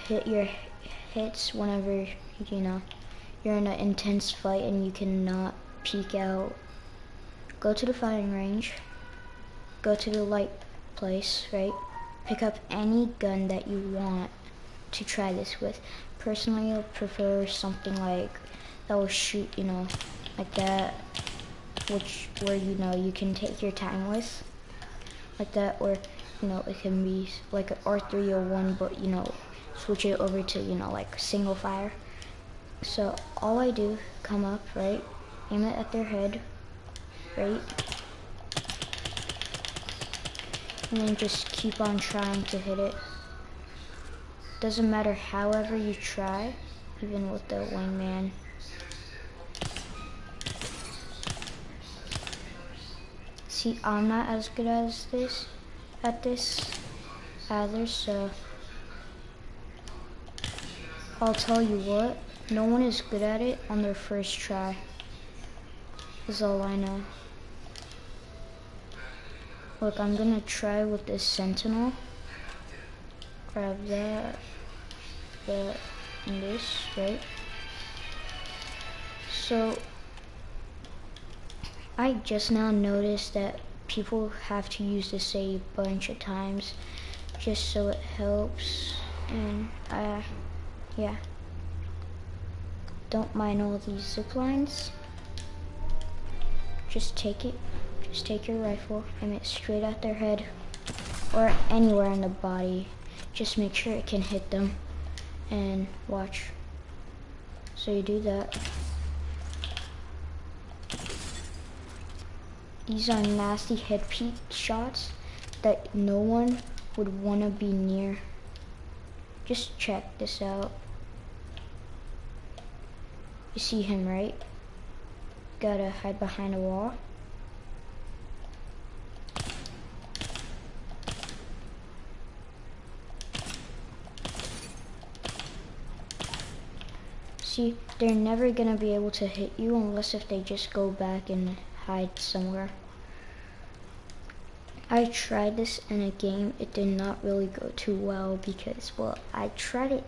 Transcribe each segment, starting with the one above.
hit your hits whenever, you know, you're in an intense fight and you cannot peek out. Go to the firing range, go to the light place, right? Pick up any gun that you want to try this with. Personally, I prefer something like that will shoot, you know, like that, where you know you can take your time with, like that, or you know it can be like an R301, but you know switch it over to, you know, like single fire. So all I do, come up, right, aim it at their head, right, and then just keep on trying to hit it. Doesn't matter however you try, even with the wingman. See, I'm not as good as at this either, so I'll tell you what, no one is good at it on their first try, is all I know. Look, I'm gonna try with this sentinel. Grab that, and this, right? So, I just now noticed that people have to use this a bunch of times just so it helps, and yeah. Don't mind all these zip lines. Just take it. Just take your rifle, aim it straight at their head or anywhere in the body. Just make sure it can hit them, and watch. So you do that. These are nasty head peek shots that no one would want to be near. Just check this out. You see him, right? Gotta hide behind a wall. See, they're never gonna be able to hit you unless if they just go back and hide somewhere. I tried this in a game. It did not really go too well because, well, I tried it,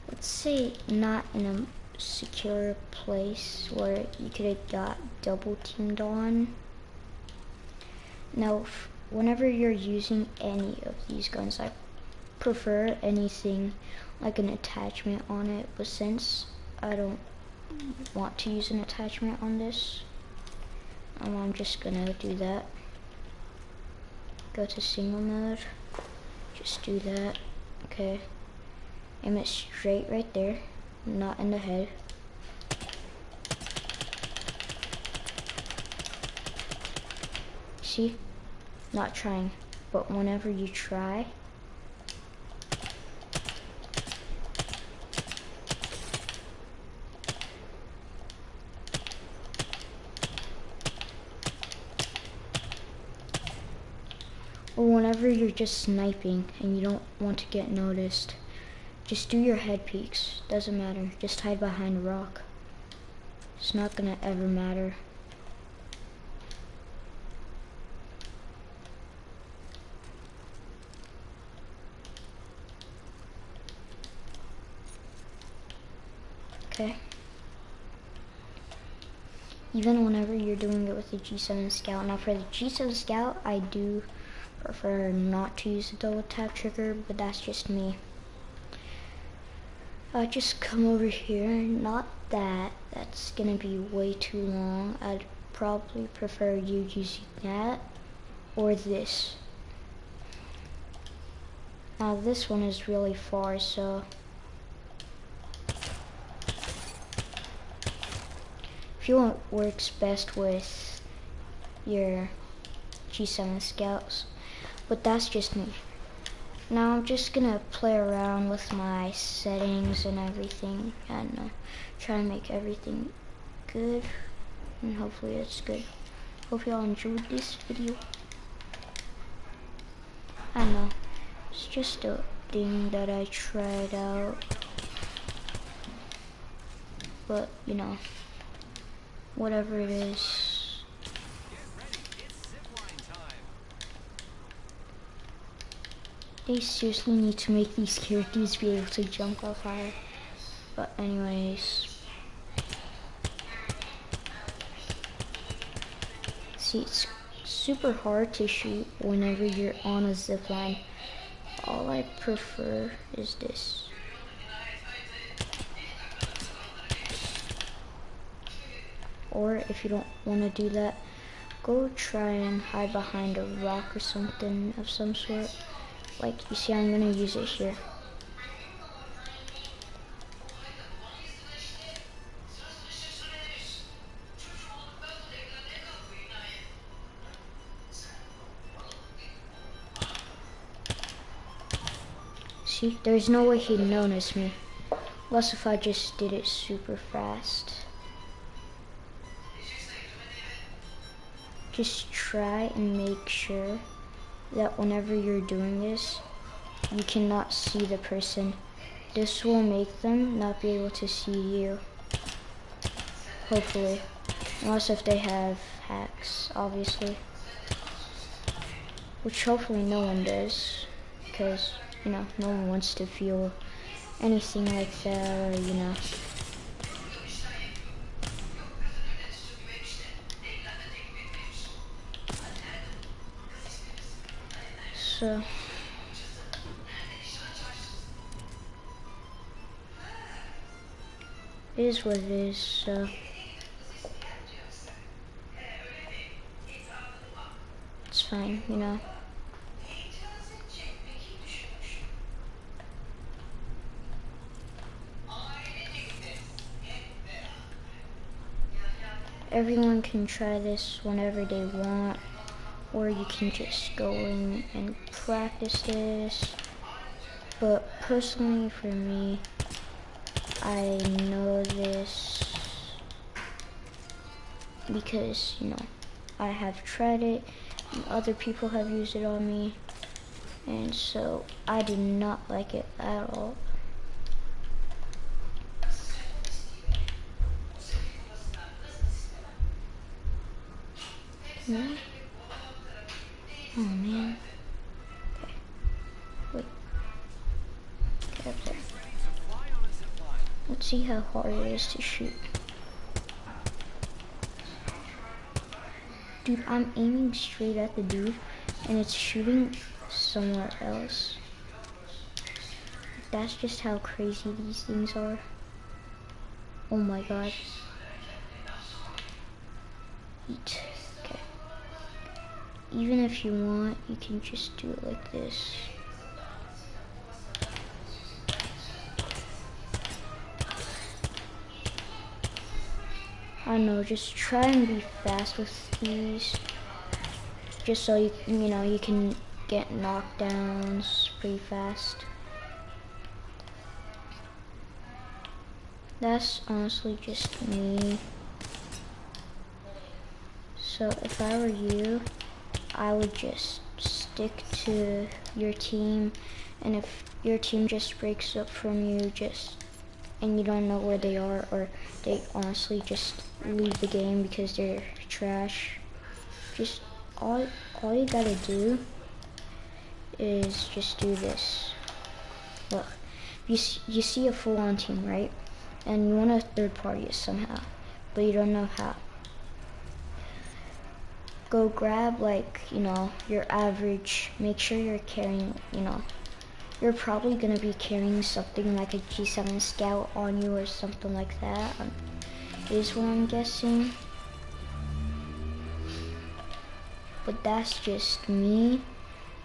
let's say, not in a secure place where you could have got double teamed on. Now, whenever you're using any of these guns, I prefer anything like an attachment on it, but since I don't want to use an attachment on this, I'm just gonna do that. Go to single mode, just do that, okay. Aim it straight right there, not in the head. See, not trying, but whenever you try, or whenever you're just sniping and you don't want to get noticed, just do your head peeks. Doesn't matter. Just hide behind a rock. It's not gonna ever matter. Okay. Even whenever you're doing it with the G7 Scout. Now for the G7 Scout, I do prefer not to use the double tap trigger, but that's just me. I just come over here, not that, that's gonna be way too long. I'd probably prefer you using that or this. Now this one is really far, so feel what works best with your G7 Scouts, but that's just me. Now I'm just gonna play around with my settings and everything, and try to make everything good, and hopefully it's good. Hope y'all enjoyed this video. I know, it's just a thing that I tried out, but you know, whatever it is. They seriously need to make these characters be able to jump up higher. But anyways. See, it's super hard to shoot whenever you're on a zipline. All I prefer is this. Or if you don't want to do that, go try and hide behind a rock or something of some sort. Like, you see, I'm gonna use it here. See, there's no way he'd notice me. Unless if I just did it super fast. Just try and make sure that whenever you're doing this, you cannot see the person. This will make them not be able to see you. Hopefully. Unless if they have hacks, obviously. Which hopefully no one does. Because, you know, no one wants to feel anything like that, or, you know. So, it is what it is, so. It's fine, you know. Everyone can try this whenever they want, or you can just go in and practice this. But personally for me, I know this because, you know, I have tried it and other people have used it on me, and so I did not like it at all. No? Oh man. Okay. Wait. Get up there. Let's see how hard it is to shoot. Dude, I'm aiming straight at the dude and it's shooting somewhere else. That's just how crazy these things are. Oh my god. Eat. Okay. Even if you want, you can just do it like this. I don't know, just try and be fast with these. Just so you know, you can get knockdowns pretty fast. That's honestly just me. So if I were you, I would just stick to your team, and if your team just breaks up from you, and you don't know where they are, or they honestly just leave the game because they're trash, just all you gotta do is just do this. Look, you see a full-on team, right? And you want to third party it somehow, but you don't know how. Go grab, like, you know, your average, make sure you're carrying, you know, you're probably gonna be carrying something like a G7 Scout on you or something like that, is what I'm guessing. But that's just me,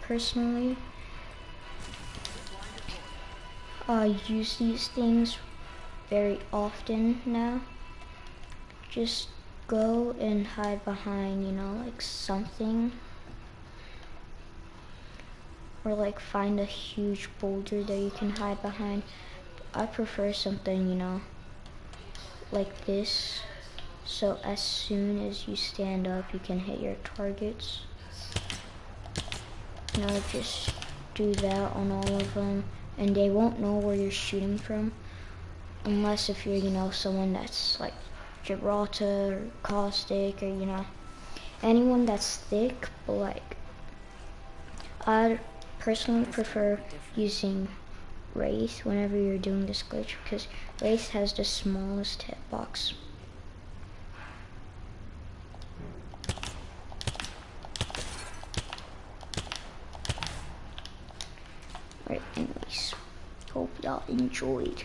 personally. I use these things very often now. Just go and hide behind, you know, like something. Or like find a huge boulder that you can hide behind. I prefer something, you know, like this. So as soon as you stand up, you can hit your targets. You know, just do that on all of them, and they won't know where you're shooting from, unless if you're, you know, someone that's like Gibraltar or Caustic, or, you know, anyone that's thick. But like, I personally prefer using Wraith whenever you're doing this glitch because Wraith has the smallest hitbox. Alright, anyways, hope y'all enjoyed.